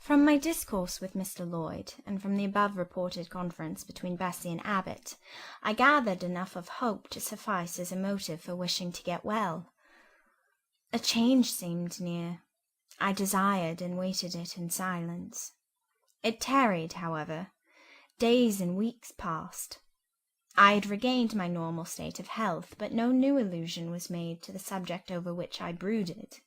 From my discourse with Mr. Lloyd, and from the above-reported conference between Bessie and Abbot, I gathered enough of hope to suffice as a motive for wishing to get well. A change seemed near. I desired and waited it in silence. It tarried, however. Days and weeks passed. I had regained my normal state of health, but no new allusion was made to the subject over which I brooded.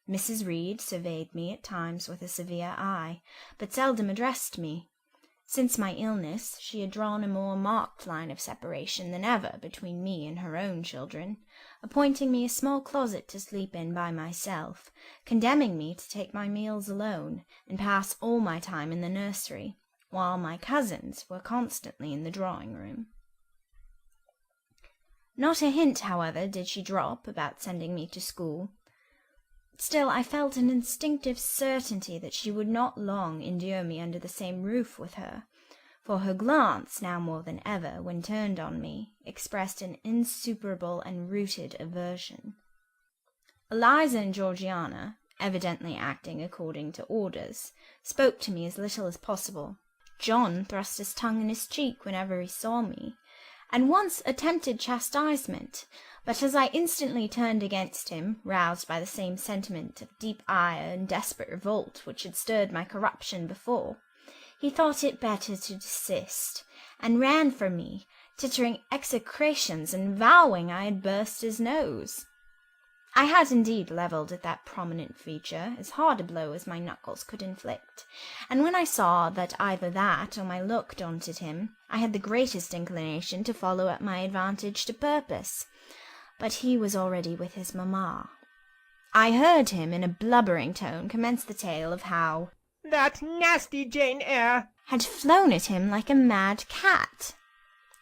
Mrs. Reed surveyed me at times with a severe eye, but seldom addressed me. Since my illness, she had drawn a more marked line of separation than ever between me and her own children, appointing me a small closet to sleep in by myself, condemning me to take my meals alone, and pass all my time in the nursery, while my cousins were constantly in the drawing-room. Not a hint, however, did she drop about sending me to school. Still, I felt an instinctive certainty that she would not long endure me under the same roof with her, for her glance, now more than ever, when turned on me, expressed an insuperable and rooted aversion. Eliza and Georgiana, evidently acting according to orders, spoke to me as little as possible. John thrust his tongue in his cheek whenever he saw me, and once attempted chastisement, but as I instantly turned against him, roused by the same sentiment of deep ire and desperate revolt which had stirred my corruption before, he thought it better to desist, and ran from me, tittering execrations and vowing I had burst his nose. I had indeed levelled at that prominent feature as hard a blow as my knuckles could inflict, and when I saw that either that or my look daunted him, I had the greatest inclination to follow up my advantage to purpose. But he was already with his mamma. I heard him in a blubbering tone commence the tale of how that nasty Jane Eyre had flown at him like a mad cat.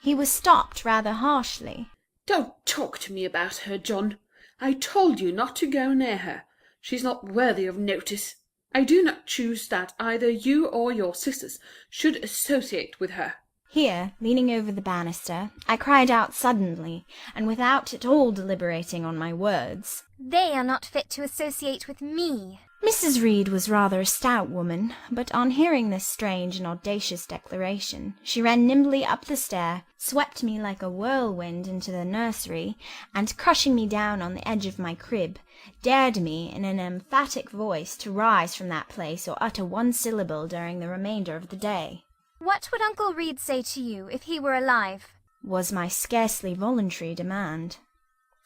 He was stopped rather harshly. "Don't talk to me about her, John. I told you not to go near her. She is not worthy of notice. I do not choose that either you or your sisters should associate with her." Here, leaning over the banister, I cried out suddenly, and without at all deliberating on my words, "They are not fit to associate with me." Mrs. Reed was rather a stout woman, but on hearing this strange and audacious declaration, she ran nimbly up the stair, swept me like a whirlwind into the nursery, and crushing me down on the edge of my crib, dared me in an emphatic voice to rise from that place or utter one syllable during the remainder of the day. "What would Uncle Reed say to you if he were alive?" was my scarcely voluntary demand.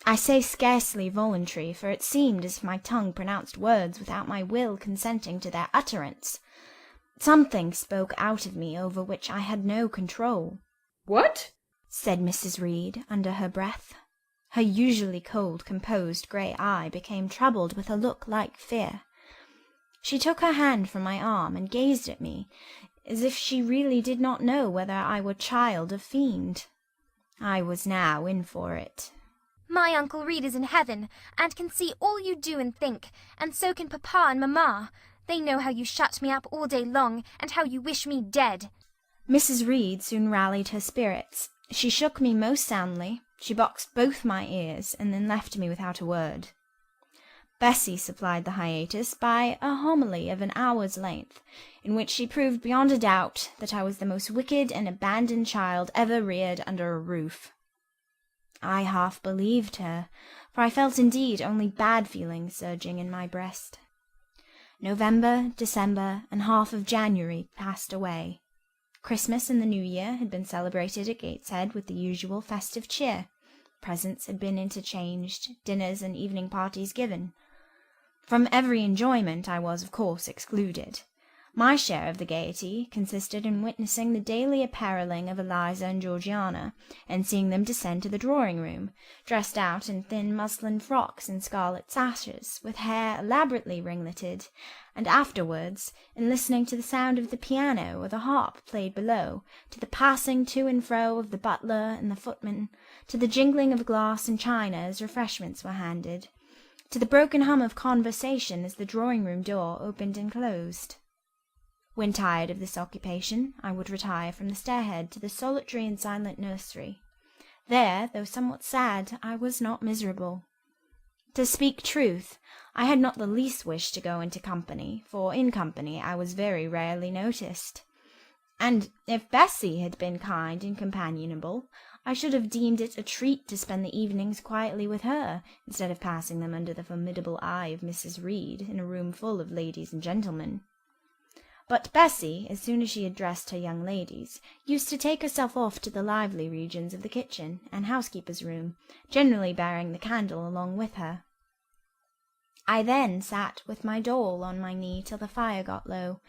I say scarcely voluntary, for it seemed as if my tongue pronounced words without my will consenting to their utterance. Something spoke out of me over which I had no control. "What?" said Mrs. Reed under her breath. Her usually cold, composed grey eye became troubled with a look like fear. She took her hand from my arm and gazed at me, as if she really did not know whether I were child or fiend. I was now in for it. "My Uncle Reed is in heaven, and can see all you do and think, and so can Papa and Mamma. They know how you shut me up all day long, and how you wish me dead." Mrs. Reed soon rallied her spirits. She shook me most soundly, she boxed both my ears, and then left me without a word. Bessie supplied the hiatus by a homily of an hour's length, in which she proved beyond a doubt that I was the most wicked and abandoned child ever reared under a roof. I half believed her, for I felt indeed only bad feelings surging in my breast. November, December, and half of January passed away. Christmas and the New Year had been celebrated at Gateshead with the usual festive cheer. Presents had been interchanged, dinners and evening parties given. From every enjoyment I was, of course, excluded. My share of the gaiety consisted in witnessing the daily apparelling of Eliza and Georgiana, and seeing them descend to the drawing-room, dressed out in thin muslin frocks and scarlet sashes, with hair elaborately ringleted, and afterwards in listening to the sound of the piano or the harp played below, to the passing to and fro of the butler and the footman, to the jingling of glass and china as refreshments were handed, to the broken hum of conversation as the drawing-room door opened and closed. When tired of this occupation, I would retire from the stairhead to the solitary and silent nursery. There, though somewhat sad, I was not miserable. To speak truth, I had not the least wish to go into company, for in company I was very rarely noticed. And if Bessie had been kind and companionable, I should have deemed it a treat to spend the evenings quietly with her, instead of passing them under the formidable eye of Mrs. Reed in a room full of ladies and gentlemen. But Bessie, as soon as she had dressed her young ladies, used to take herself off to the lively regions of the kitchen and housekeeper's room, generally bearing the candle along with her. I then sat with my doll on my knee till the fire got low,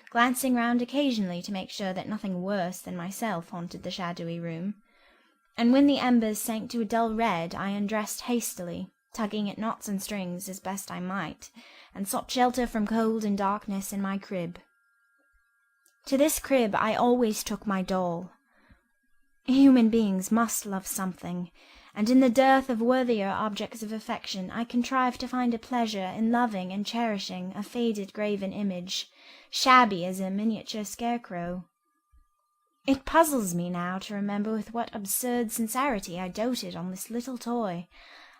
glancing round occasionally to make sure that nothing worse than myself haunted the shadowy room. And when the embers sank to a dull red, I undressed hastily, tugging at knots and strings as best I might, and sought shelter from cold and darkness in my crib. To this crib I always took my doll. Human beings must love something, and in the dearth of worthier objects of affection I contrived to find a pleasure in loving and cherishing a faded graven image, shabby as a miniature scarecrow. It puzzles me now to remember with what absurd sincerity I doted on this little toy,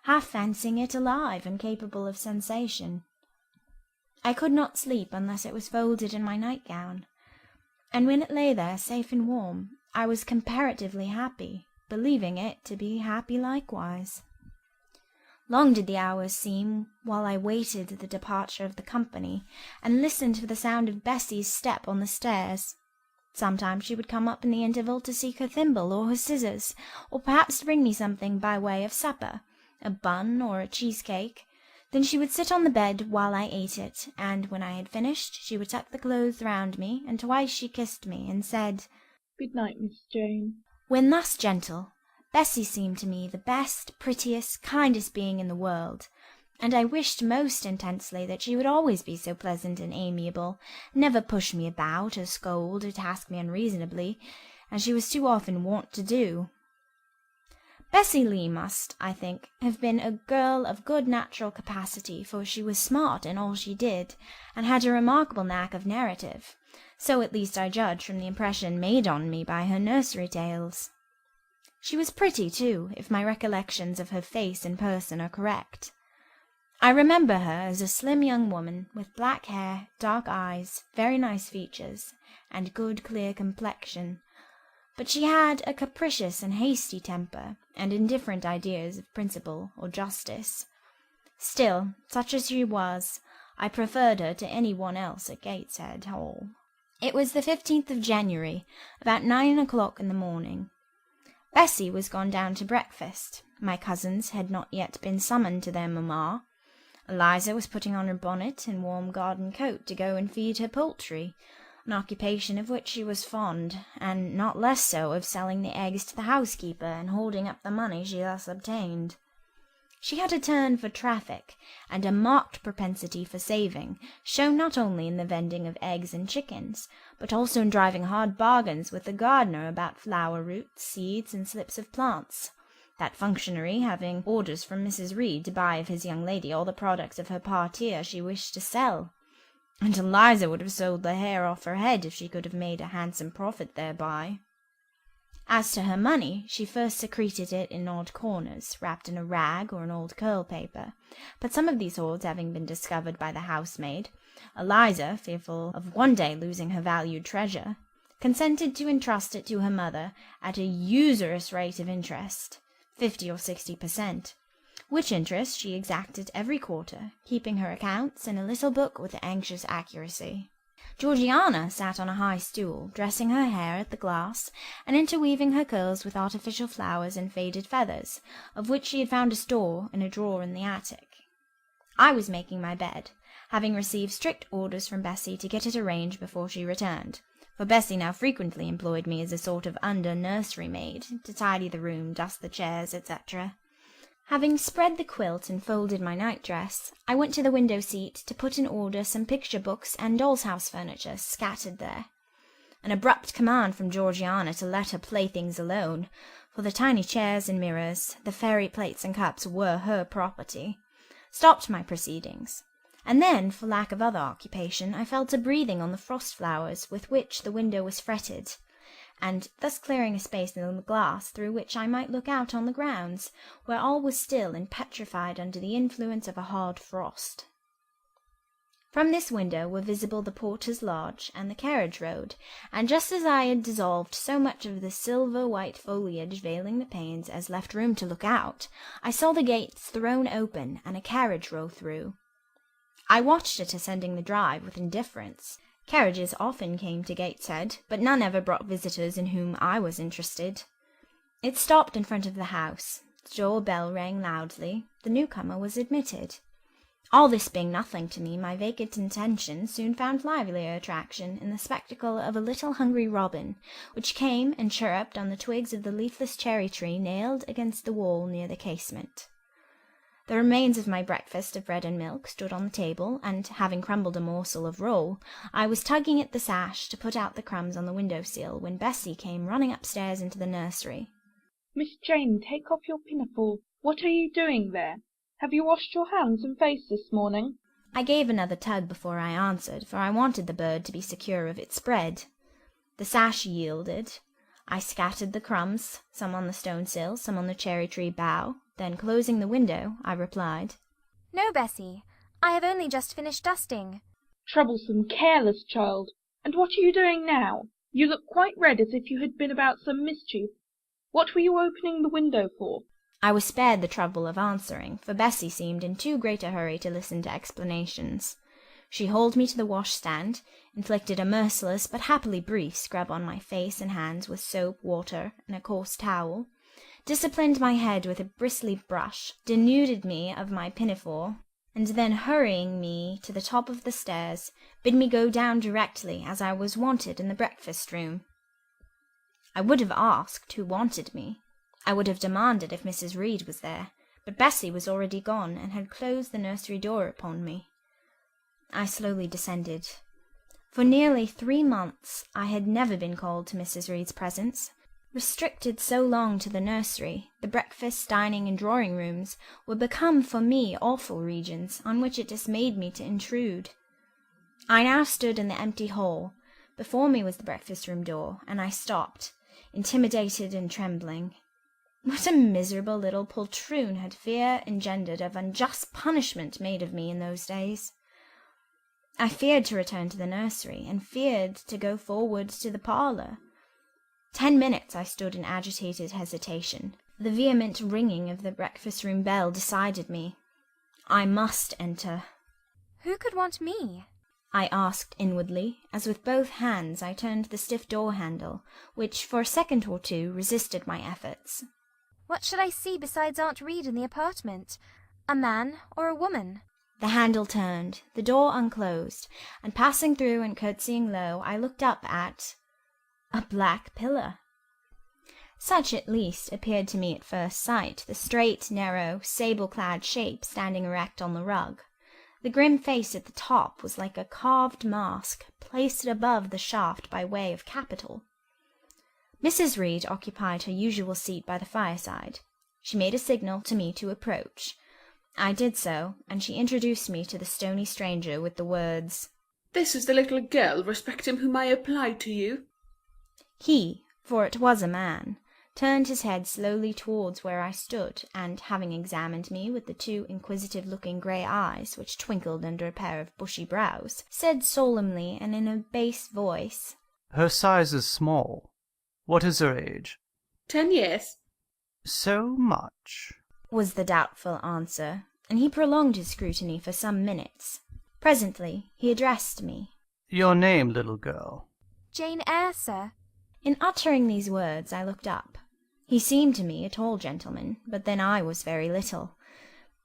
half fancying it alive and capable of sensation. I could not sleep unless it was folded in my nightgown, and when it lay there safe and warm, I was comparatively happy, believing it to be happy likewise. Long did the hours seem while I waited the departure of the company, and listened for the sound of Bessie's step on the stairs. Sometimes she would come up in the interval to seek her thimble or her scissors, or perhaps to bring me something by way of supper, a bun or a cheesecake. Then she would sit on the bed while I ate it, and when I had finished, she would tuck the clothes round me, and twice she kissed me, and said, "Good night, Miss Jane." When thus gentle, Bessie seemed to me the best, prettiest, kindest being in the world, and I wished most intensely that she would always be so pleasant and amiable, never push me about, or scold, or task me unreasonably, as she was too often wont to do. Bessie Lee must, I think, have been a girl of good natural capacity, for she was smart in all she did, and had a remarkable knack of narrative. So at least I judge from the impression made on me by her nursery tales. She was pretty, too, if my recollections of her face and person are correct. I remember her as a slim young woman, with black hair, dark eyes, very nice features, and good clear complexion. But she had a capricious and hasty temper, and indifferent ideas of principle or justice. Still, such as she was, I preferred her to any one else at Gateshead Hall. It was the 15th of January, about 9 o'clock in the morning. Bessie was gone down to breakfast. My cousins had not yet been summoned to their mamma. Eliza was putting on her bonnet and warm garden coat to go and feed her poultry, an occupation of which she was fond, and not less so of selling the eggs to the housekeeper and holding up the money she thus obtained. She had a turn for traffic, and a marked propensity for saving, shown not only in the vending of eggs and chickens, but also in driving hard bargains with the gardener about flower roots, seeds, and slips of plants, that functionary having orders from Mrs. Reed to buy of his young lady all the products of her parterre she wished to sell. And Eliza would have sold the hair off her head if she could have made a handsome profit thereby. As to her money, she first secreted it in odd corners, wrapped in a rag or an old curl paper, but some of these hoards having been discovered by the housemaid, Eliza, fearful of one day losing her valued treasure, consented to entrust it to her mother at a usurious rate of interest, 50 or 60%, which interest she exacted every quarter, keeping her accounts in a little book with anxious accuracy. Georgiana sat on a high stool, dressing her hair at the glass, and interweaving her curls with artificial flowers and faded feathers, of which she had found a store in a drawer in the attic. I was making my bed, having received strict orders from Bessie to get it arranged before she returned, for Bessie now frequently employed me as a sort of under-nursery maid, to tidy the room, dust the chairs, etc. Having spread the quilt and folded my nightdress, I went to the window-seat to put in order some picture-books and doll's-house furniture scattered there. An abrupt command from Georgiana to let her playthings alone, for the tiny chairs and mirrors, the fairy plates and cups were her property, stopped my proceedings, and then, for lack of other occupation, I fell to breathing on the frost flowers with which the window was fretted, and thus clearing a space in the glass through which I might look out on the grounds, where all was still and petrified under the influence of a hard frost. From this window were visible the porter's lodge and the carriage road, and just as I had dissolved so much of the silver-white foliage veiling the panes as left room to look out, I saw the gates thrown open and a carriage roll through. I watched it ascending the drive with indifference. Carriages often came to Gateshead, but none ever brought visitors in whom I was interested. It stopped in front of the house. The door bell rang loudly. The newcomer was admitted. All this being nothing to me, my vacant attention soon found livelier attraction in the spectacle of a little hungry robin, which came and chirruped on the twigs of the leafless cherry-tree nailed against the wall near the casement. The remains of my breakfast of bread and milk stood on the table, and, having crumbled a morsel of roll, I was tugging at the sash to put out the crumbs on the window-sill when Bessie came running upstairs into the nursery. Miss Jane, take off your pinafore. What are you doing there? Have you washed your hands and face this morning? I gave another tug before I answered, for I wanted the bird to be secure of its bread. The sash yielded. I scattered the crumbs, some on the stone-sill, some on the cherry-tree bough. Then, closing the window, I replied, "No, Bessie. I have only just finished dusting." Troublesome, careless child. And what are you doing now? You look quite red as if you had been about some mischief. What were you opening the window for? I was spared the trouble of answering, for Bessie seemed in too great a hurry to listen to explanations. She hauled me to the washstand, inflicted a merciless but happily brief scrub on my face and hands with soap, water, and a coarse towel, disciplined my head with a bristly brush, denuded me of my pinafore, and then, hurrying me to the top of the stairs, bid me go down directly, as I was wanted in the breakfast-room. I would have asked who wanted me. I would have demanded if Mrs. Reed was there, but Bessie was already gone, and had closed the nursery door upon me. I slowly descended. For nearly 3 months I had never been called to Mrs. Reed's presence. Restricted so long to the nursery, the breakfast, dining, and drawing-rooms were become for me awful regions, on which it dismayed me to intrude. I now stood in the empty hall. Before me was the breakfast-room door, and I stopped, intimidated and trembling. What a miserable little poltroon had fear engendered of unjust punishment made of me in those days! I feared to return to the nursery, and feared to go forward to the parlour. 10 minutes I stood in agitated hesitation. The vehement ringing of the breakfast-room bell decided me. I must enter. "Who could want me?" I asked inwardly, as with both hands I turned the stiff door-handle, which for a second or two resisted my efforts. "What should I see besides Aunt Reed in the apartment? A man or a woman?" The handle turned, the door unclosed, and passing through and curtsying low, I looked up at a black pillar. Such, at least, appeared to me at first sight, the straight, narrow, sable-clad shape standing erect on the rug. The grim face at the top was like a carved mask, placed above the shaft by way of capital. Mrs. Reed occupied her usual seat by the fireside. She made a signal to me to approach. I did so, and she introduced me to the stony stranger with the words, "This is the little girl respecting whom I applied to you." He, for it was a man, turned his head slowly towards where I stood, and, having examined me with the 2 inquisitive-looking grey eyes which twinkled under a pair of bushy brows, said solemnly and in a bass voice, "Her size is small. What is her age?" 10 years. "So much," was the doubtful answer, and he prolonged his scrutiny for some minutes. Presently he addressed me. "Your name, little girl?" "Jane Eyre, sir." In uttering these words I looked up. He seemed to me a tall gentleman, but then I was very little.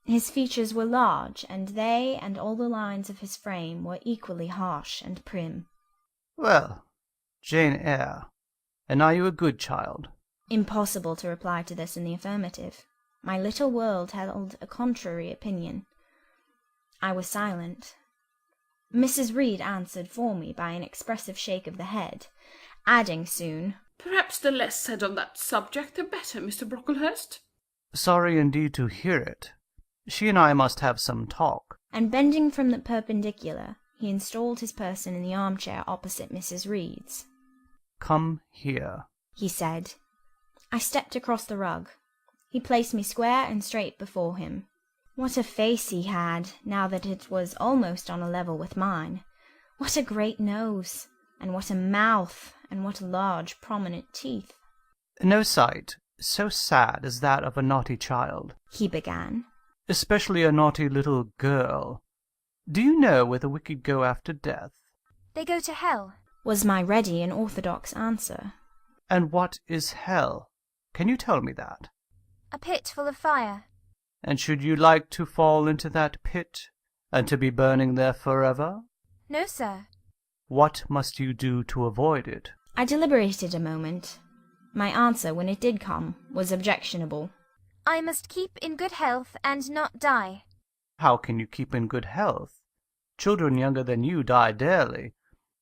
His features were large, and they and all the lines of his frame were equally harsh and prim. "Well, Jane Eyre, and are you a good child?" Impossible to reply to this in the affirmative. My little world held a contrary opinion. I was silent. Mrs. Reed answered for me by an expressive shake of the head, adding soon, "Perhaps the less said on that subject the better, Mr. Brocklehurst." "Sorry indeed to hear it. She and I must have some talk." And bending from the perpendicular, he installed his person in the armchair opposite Mrs. Reed's. Come here, he said. I stepped across the rug. He placed me square and straight before him. What a face he had, now that it was almost on a level with mine! What a great nose! And what a mouth! And what large, prominent teeth! No sight so sad as that of a naughty child, he began. Especially a naughty little girl. Do you know where the wicked go after death? They go to hell, was my ready and orthodox answer. And what is hell? Can you tell me that? a pit full of fire. And should you like to fall into that pit, and to be burning there forever? No, sir. What must you do to avoid it? I deliberated a moment. My answer, when it did come, was objectionable. I must keep in good health and not die. How can you keep in good health? Children younger than you die daily.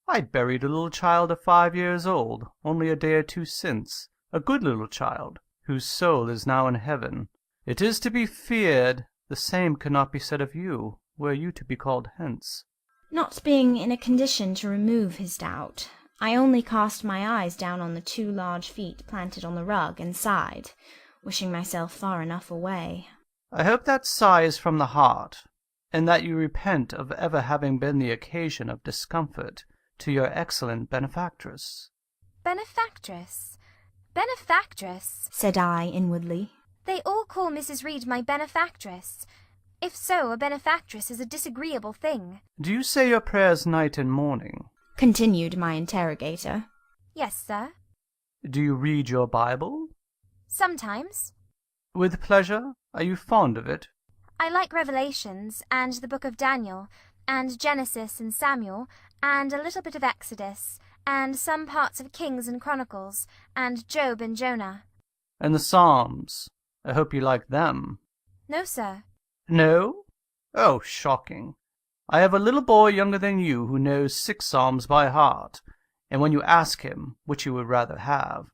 I buried a little child of 5 years old, only a day or two since, a good little child, whose soul is now in heaven. It is to be feared the same cannot be said of you, were you to be called hence. Not being in a condition to remove his doubt, I only cast my eyes down on the 2 large feet planted on the rug, and sighed, wishing myself far enough away. I hope that sigh is from the heart, and that you repent of ever having been the occasion of discomfort to your excellent benefactress. Benefactress? Benefactress? Said I inwardly. They all call Mrs. Reed my benefactress. If so, a benefactress is a disagreeable thing. Do you say your prayers night and morning? Continued my interrogator. Yes, sir. Do you read your Bible? Sometimes. With pleasure? Are you fond of it? I like Revelations, and the book of Daniel, and Genesis and Samuel, and a little bit of Exodus, and some parts of Kings and Chronicles, and Job and Jonah. And the Psalms? I hope you like them. No, sir. No? Oh, shocking. I have a little boy younger than you who knows 6 Psalms by heart, and when you ask him which he would rather have,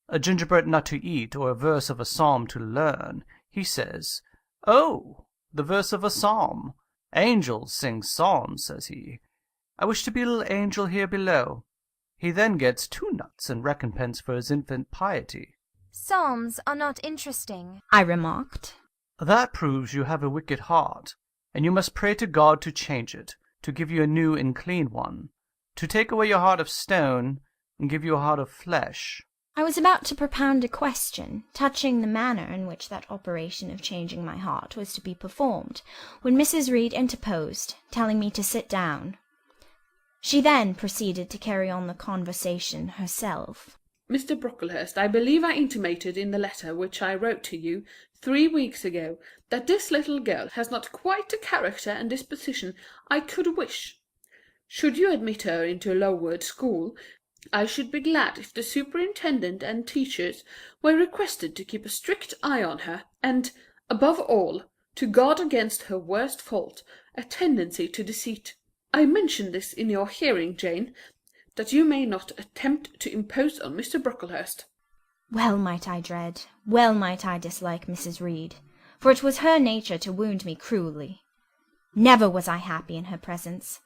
a gingerbread nut to eat or a verse of a psalm to learn, he says, "Oh, the verse of a psalm. Angels sing psalms," says he. "I wish to be a little angel here below." He then gets 2 nuts in recompense for his infant piety. Psalms are not interesting, I remarked. That proves you have a wicked heart, and you must pray to God to change it, to give you a new and clean one, to take away your heart of stone and give you a heart of flesh. I was about to propound a question touching the manner in which that operation of changing my heart was to be performed, when Mrs. Reed interposed, telling me to sit down. She then proceeded to carry on the conversation herself. Mr. Brocklehurst, I believe I intimated in the letter which I wrote to you 3 weeks ago that this little girl has not quite the character and disposition I could wish. Should you admit her into Lowood School, I should be glad if the superintendent and teachers were requested to keep a strict eye on her, and, above all, to guard against her worst fault, a tendency to deceit. I mention this in your hearing, Jane, that you may not attempt to impose on Mr. Brocklehurst. Well might I dread, well might I dislike Mrs. Reed, for it was her nature to wound me cruelly. Never was I happy in her presence.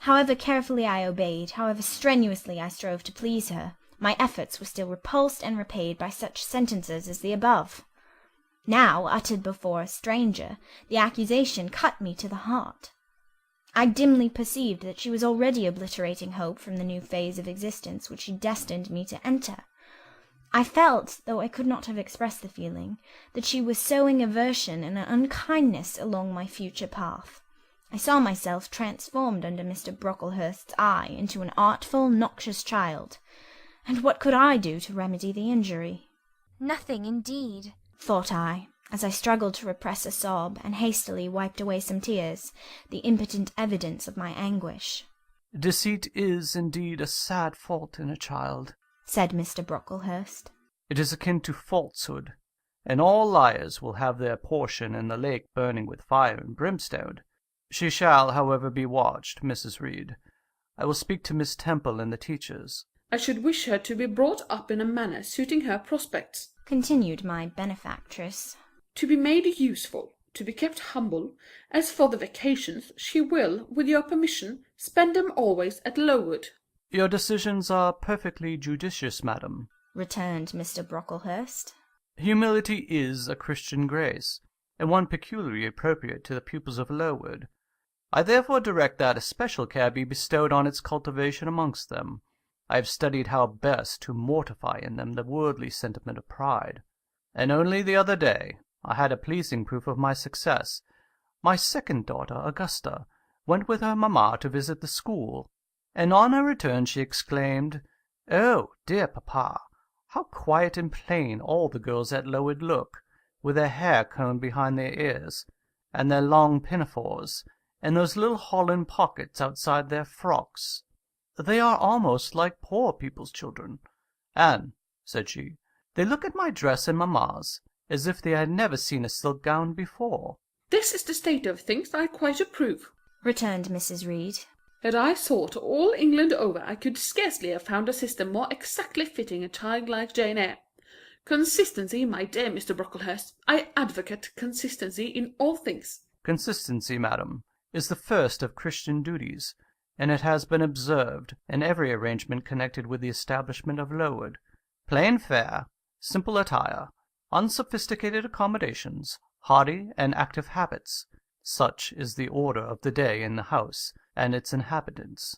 However carefully I obeyed, however strenuously I strove to please her, my efforts were still repulsed and repaid by such sentences as the above. Now, uttered before a stranger, the accusation cut me to the heart. I dimly perceived that she was already obliterating hope from the new phase of existence which she destined me to enter. I felt, though I could not have expressed the feeling, that she was sowing aversion and unkindness along my future path. I saw myself transformed under Mr. Brocklehurst's eye into an artful, noxious child. And what could I do to remedy the injury? Nothing, indeed, thought I, as I struggled to repress a sob and hastily wiped away some tears, the impotent evidence of my anguish. Deceit is indeed a sad fault in a child, said Mr. Brocklehurst. It is akin to falsehood, and all liars will have their portion in the lake burning with fire and brimstone. She shall, however, be watched, Mrs. Reed. I will speak to Miss Temple and the teachers. I should wish her to be brought up in a manner suiting her prospects, continued my benefactress. To be made useful, to be kept humble. As for the vacations, she will, with your permission, spend them always at Lowood. Your decisions are perfectly judicious, madam, returned Mr. Brocklehurst. Humility is a Christian grace, and one peculiarly appropriate to the pupils of Lowood. I therefore direct that especial care be bestowed on its cultivation amongst them. I have studied how best to mortify in them the worldly sentiment of pride, and only the other day I had a pleasing proof of my success. My second daughter, Augusta, went with her mamma to visit the school, and on her return she exclaimed, "Oh, dear papa, how quiet and plain all the girls at Lowood look, with their hair combed behind their ears, and their long pinafores, and those little holland pockets outside their frocks. They are almost like poor people's children. And," said she, "they look at my dress and mamma's as if they had never seen a silk gown before." This is the state of things I quite approve, returned Mrs. Reed. Had I sought all England over, I could scarcely have found a system more exactly fitting a child like Jane Eyre. Consistency, my dear Mr. Brocklehurst. I advocate consistency in all things. Consistency, madam, is the first of Christian duties, and it has been observed in every arrangement connected with the establishment of Lowood. Plain fare, simple attire, unsophisticated accommodations, hardy and active habits, such is the order of the day in the house and its inhabitants.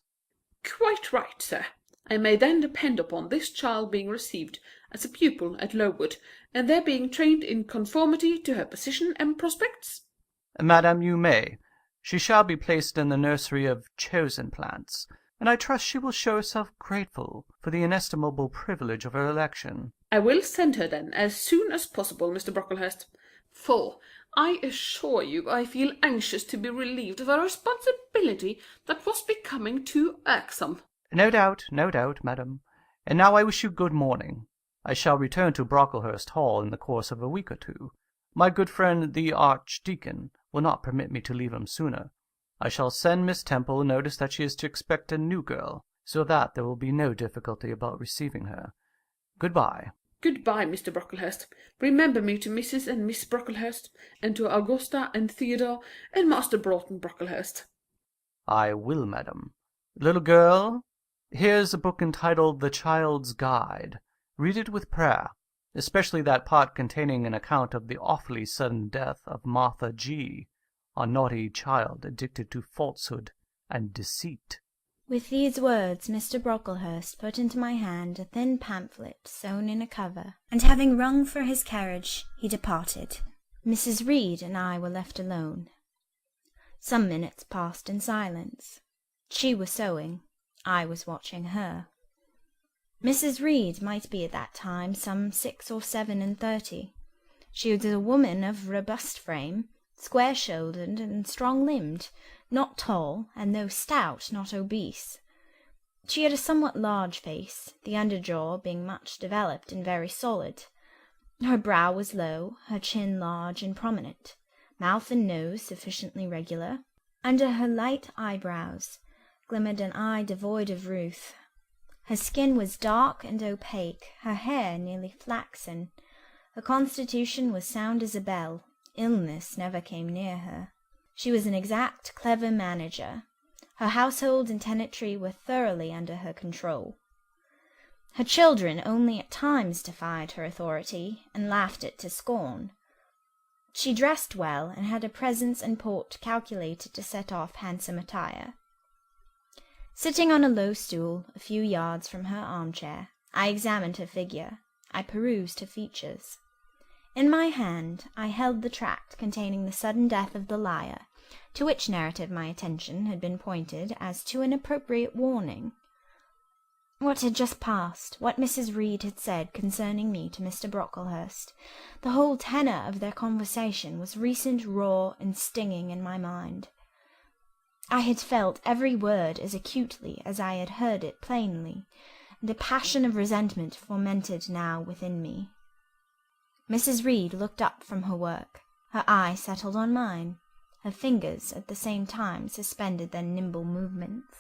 Quite right, sir. I may then depend upon this child being received as a pupil at Lowood, and there being trained in conformity to her position and prospects? Madam, you may. She shall be placed in the nursery of chosen plants, and I trust she will show herself grateful for the inestimable privilege of her election. I will send her then as soon as possible, Mr. Brocklehurst, for I assure you I feel anxious to be relieved of a responsibility that was becoming too irksome. No doubt, madam. And now I wish you good morning. I shall return to Brocklehurst Hall in the course of a week or two. My good friend the Archdeacon will not permit me to leave him sooner. I shall send Miss Temple notice that she is to expect a new girl, so that there will be no difficulty about receiving her. Good-bye. Good-bye, Mr. Brocklehurst. Remember me to Mrs. and Miss Brocklehurst, and to Augusta and Theodore, and Master Broughton Brocklehurst. I will, madam. Little girl, here's a book entitled The Child's Guide. Read it with prayer, especially that part containing an account of the awfully sudden death of Martha G., a naughty child addicted to falsehood and deceit. With these words Mr. Brocklehurst put into my hand a thin pamphlet sewn in a cover, and having rung for his carriage, he departed. Mrs. Reed and I were left alone. Some minutes passed in silence. She was sewing. I was watching her. Mrs. Reed might be at that time some 6 or 37. She was a woman of robust frame, square-shouldered and strong-limbed, not tall, and though stout, not obese. She had a somewhat large face, the underjaw being much developed and very solid. Her brow was low, her chin large and prominent, mouth and nose sufficiently regular. Under her light eyebrows glimmered an eye devoid of ruth. Her skin was dark and opaque, her hair nearly flaxen. Her constitution was sound as a bell. Illness never came near her. She was an exact, clever manager. Her household and tenantry were thoroughly under her control. Her children only at times defied her authority, and laughed it to scorn. She dressed well, and had a presence and port calculated to set off handsome attire. Sitting on a low stool, a few yards from her armchair, I examined her figure. I perused her features. In my hand I held the tract containing the sudden death of the liar, to which narrative my attention had been pointed as to an appropriate warning. What had just passed, what Mrs. Reed had said concerning me to Mr. Brocklehurst, the whole tenor of their conversation was recent, raw, and stinging in my mind. I had felt every word as acutely as I had heard it plainly, and a passion of resentment fomented now within me. Mrs. Reed looked up from her work. Her eye settled on mine. Her fingers at the same time suspended their nimble movements.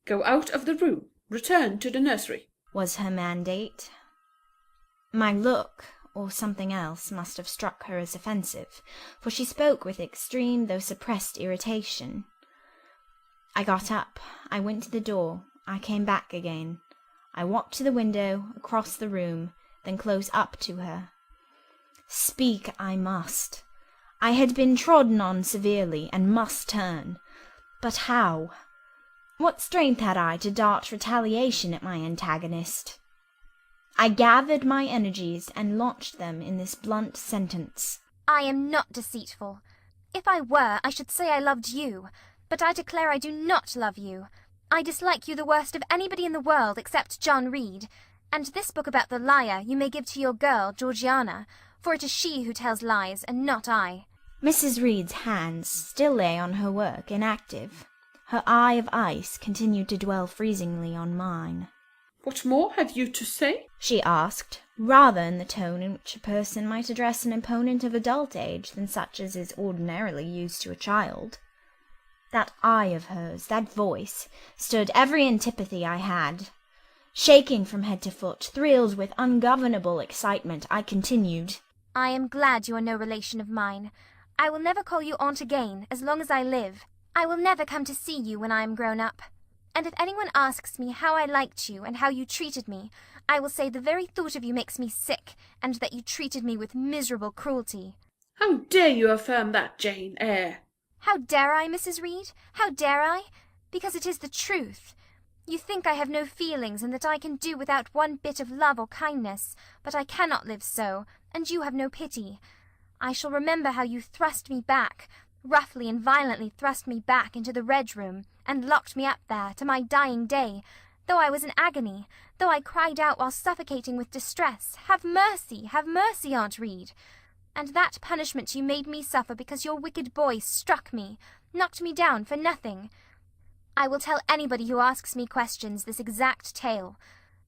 Go out of the room. Return to the nursery, was her mandate. My look, or something else, must have struck her as offensive, for she spoke with extreme though suppressed irritation. I got up. I went to the door. I came back again. I walked to the window, across the room, then close up to her. Speak I must. I had been trodden on severely, and must turn. But how? What strength had I to dart retaliation at my antagonist? I gathered my energies and launched them in this blunt sentence. I am not deceitful. If I were, I should say I loved you, but I declare I do not love you. I dislike you the worst of anybody in the world except John Reed, and this book about the liar you may give to your girl, Georgiana, for it is she who tells lies, and not I. Mrs. Reed's hands still lay on her work, inactive. Her eye of ice continued to dwell freezingly on mine. What more have you to say? She asked, rather in the tone in which a person might address an opponent of adult age than such as is ordinarily used to a child. That eye of hers, that voice, stirred every antipathy I had. Shaking from head to foot, thrilled with ungovernable excitement, I continued. I am glad you are no relation of mine. I will never call you aunt again, as long as I live. I will never come to see you when I am grown up. And if anyone asks me how I liked you and how you treated me, I will say the very thought of you makes me sick, and that you treated me with miserable cruelty. How dare you affirm that, Jane Eyre? How dare I, Mrs. Reed? How dare I? Because it is the truth. You think I have no feelings, and that I can do without one bit of love or kindness, but I cannot live so, and you have no pity. I shall remember how you thrust me back, roughly and violently thrust me back into the Red Room, and locked me up there, to my dying day, though I was in agony, though I cried out while suffocating with distress, have mercy, Aunt Reed. And that punishment you made me suffer because your wicked boy struck me, knocked me down for nothing. I will tell anybody who asks me questions this exact tale.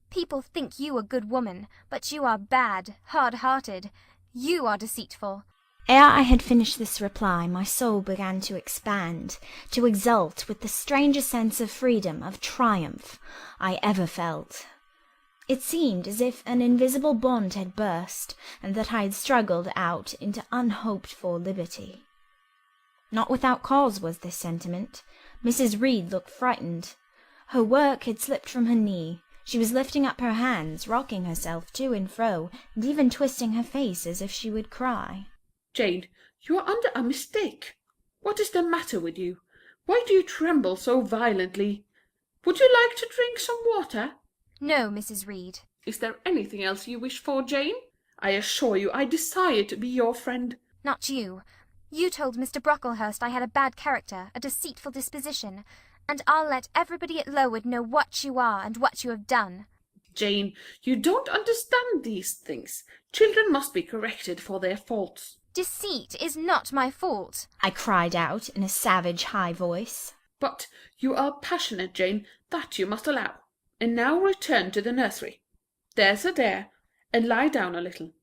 People think you a good woman, but you are bad, hard-hearted. You are deceitful. Ere I had finished this reply, my soul began to expand, to exult with the strangest sense of freedom, of triumph, I ever felt. It seemed as if an invisible bond had burst, and that I had struggled out into unhoped-for liberty. Not without cause was this sentiment. Mrs. Reed looked frightened. Her work had slipped from her knee. She was lifting up her hands, rocking herself to and fro, and even twisting her face as if she would cry. Jane, you are under a mistake. What is the matter with you? Why do you tremble so violently? Would you like to drink some water? No, Mrs. Reed. Is there anything else you wish for, Jane? I assure you I desire to be your friend. Not you. You told Mr. Brocklehurst I had a bad character, a deceitful disposition, and I'll let everybody at Lowood know what you are and what you have done. Jane, you don't understand these things. Children must be corrected for their faults. Deceit is not my fault, I cried out in a savage high voice. But you are passionate, Jane, that you must allow. And now return to the nursery. There's a dear, and lie down a little.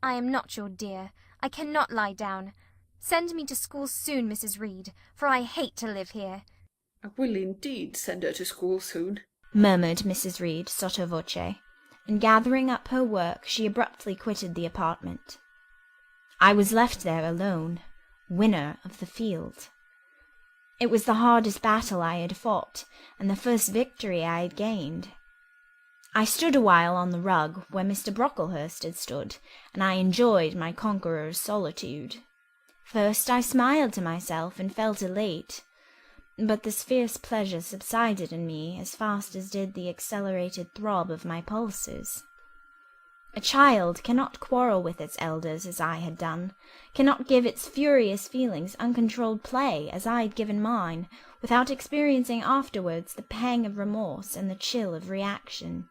I am not your dear. I cannot lie down. Send me to school soon, Mrs. Reed, for I hate to live here. I will indeed send her to school soon, murmured Mrs. Reed sotto voce, and gathering up her work she abruptly quitted the apartment. I was left there alone, winner of the field. It was the hardest battle I had fought, and the first victory I had gained. I stood a while on the rug where Mr. Brocklehurst had stood, and I enjoyed my conqueror's solitude. First I smiled to myself and felt elate, but this fierce pleasure subsided in me as fast as did the accelerated throb of my pulses. A child cannot quarrel with its elders as I had done, cannot give its furious feelings uncontrolled play as I had given mine, without experiencing afterwards the pang of remorse and the chill of reaction.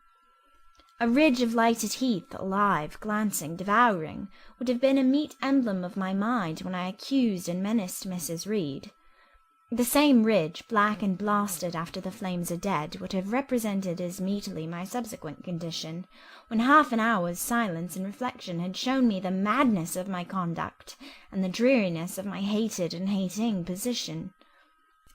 A ridge of lighted heath, alive, glancing, devouring, would have been a meet emblem of my mind when I accused and menaced Mrs. Reed. The same ridge, black and blasted after the flames are dead, would have represented as meetly my subsequent condition, when half an hour's silence and reflection had shown me the madness of my conduct, and the dreariness of my hated and hating position.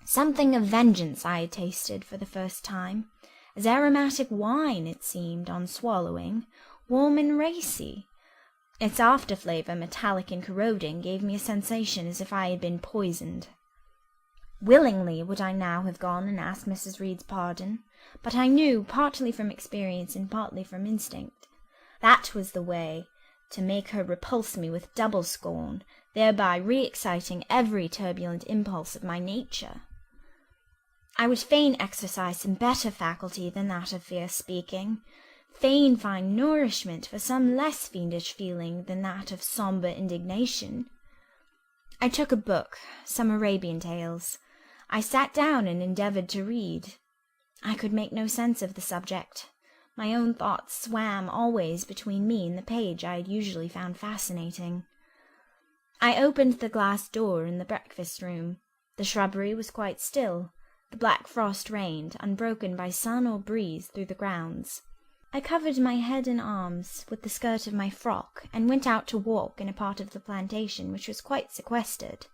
Something of vengeance I had tasted for the first time, as aromatic wine, it seemed, on swallowing, warm and racy. Its after-flavour, metallic and corroding, gave me a sensation as if I had been poisoned. Willingly would I now have gone and asked Mrs. Reed's pardon, but I knew, partly from experience and partly from instinct, that was the way to make her repulse me with double scorn, thereby re-exciting every turbulent impulse of my nature. I would fain exercise some better faculty than that of fierce speaking, fain find nourishment for some less fiendish feeling than that of sombre indignation. I took a book, some Arabian tales. I sat down and endeavoured to read. I could make no sense of the subject. My own thoughts swam always between me and the page I had usually found fascinating. I opened the glass door in the breakfast-room. The shrubbery was quite still. The black frost reigned, unbroken by sun or breeze, through the grounds. I covered my head and arms with the skirt of my frock, and went out to walk in a part of the plantation which was quite sequestered.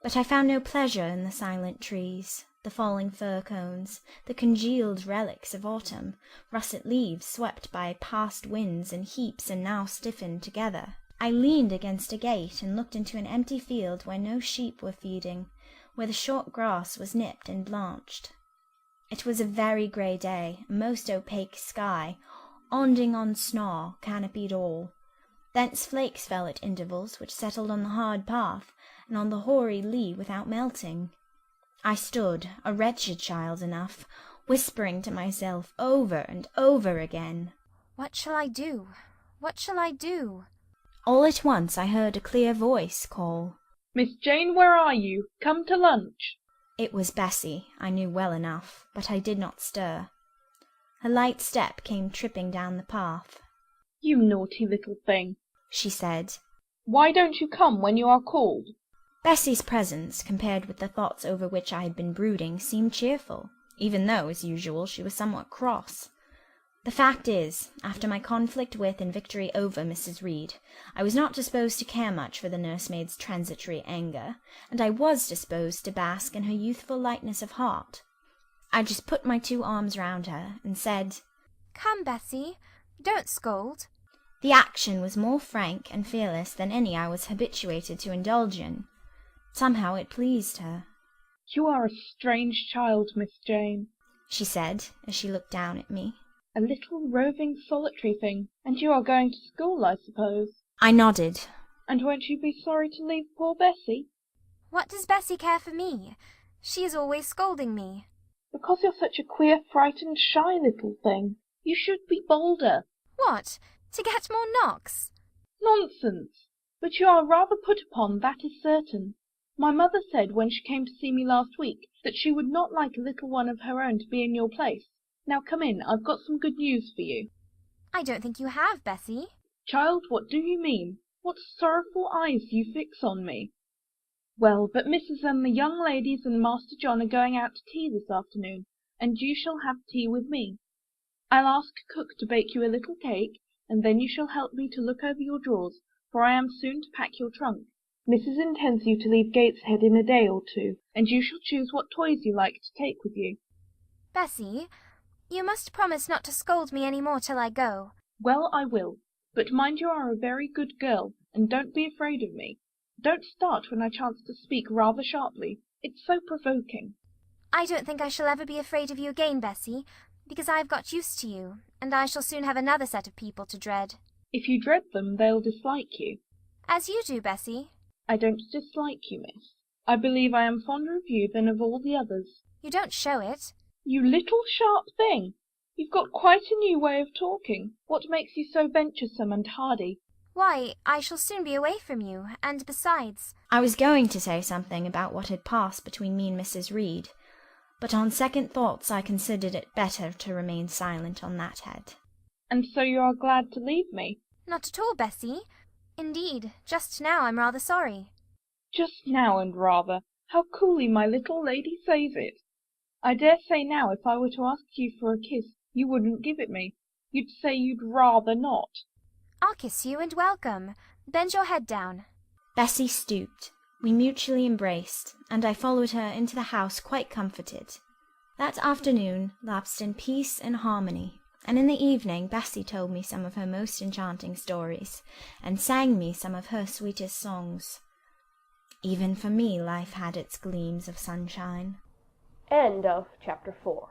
But I found no pleasure in the silent trees, the falling fir cones, the congealed relics of autumn, russet leaves swept by past winds in heaps and now stiffened together. I leaned against a gate and looked into an empty field where no sheep were feeding, where the short grass was nipped and blanched. It was a very grey day, a most opaque sky, onding on snaw, canopied all. Thence flakes fell at intervals, which settled on the hard path, and on the hoary lea without melting. I stood, a wretched child enough, whispering to myself over and over again, "What shall I do? What shall I do?" All at once I heard a clear voice call, "Miss Jane, where are you? Come to lunch." It was Bessie, I knew well enough, but I did not stir. Her light step came tripping down the path. "You naughty little thing," she said. "Why don't you come when you are called?" Bessie's presence, compared with the thoughts over which I had been brooding, seemed cheerful, even though, as usual, she was somewhat cross. The fact is, after my conflict with and victory over Mrs. Reed, I was not disposed to care much for the nursemaid's transitory anger, and I was disposed to bask in her youthful lightness of heart. I just put my 2 arms round her and said, "Come, Bessie, don't scold." The action was more frank and fearless than any I was habituated to indulge in. Somehow it pleased her. "You are a strange child, Miss Jane," she said, as she looked down at me. "a little roving solitary thing. And you are going to school, I suppose? I nodded. And won't you be sorry to leave poor Bessie?" What does Bessie care for me? She is always scolding me. "Because you're such a queer, frightened, shy little thing. You should be bolder." What? To get more knocks? "Nonsense! But you are rather put upon, that is certain. My mother said when she came to see me last week that she would not like a little one of her own to be in your place. Now come in, I've got some good news for you." I don't think you have, Bessie. "Child, what do you mean? What sorrowful eyes you fix on me!" "Well, but Mrs. and the young ladies and Master John are going out to tea this afternoon, and you shall have tea with me. I'll ask cook to bake you a little cake, and then you shall help me to look over your drawers, for I am soon to pack your trunk. Mrs. intends you to leave Gateshead in a day or 2, and you shall choose what toys you like to take with you." Bessie, you must promise not to scold me any more till I go. "Well, I will. But mind you are a very good girl, and don't be afraid of me. Don't start when I chance to speak rather sharply. It's so provoking." I don't think I shall ever be afraid of you again, Bessie, because I have got used to you, and I shall soon have another set of people to dread. "If you dread them, they'll dislike you." As you do, Bessie. "I don't dislike you, miss. I believe I am fonder of you than of all the others." You don't show it. "You little sharp thing! You've got quite a new way of talking. What makes you so venturesome and hardy?" Why, I shall soon be away from you, and besides— I was going to say something about what had passed between me and Mrs. Reed, but on second thoughts I considered it better to remain silent on that head. "And so you are glad to leave me?" Not at all, Bessie. Indeed, just now I'm rather sorry. "Just now and rather! How coolly my little lady says it! I dare say now if I were to ask you for a kiss, you wouldn't give it me. You'd say you'd rather not." I'll kiss you and welcome. Bend your head down." Bessie stooped. We mutually embraced, and I followed her into the house quite comforted. That afternoon lapsed in peace and harmony, and in the evening Bessie told me some of her most enchanting stories, and sang me some of her sweetest songs. Even for me life had its gleams of sunshine. End of chapter 4.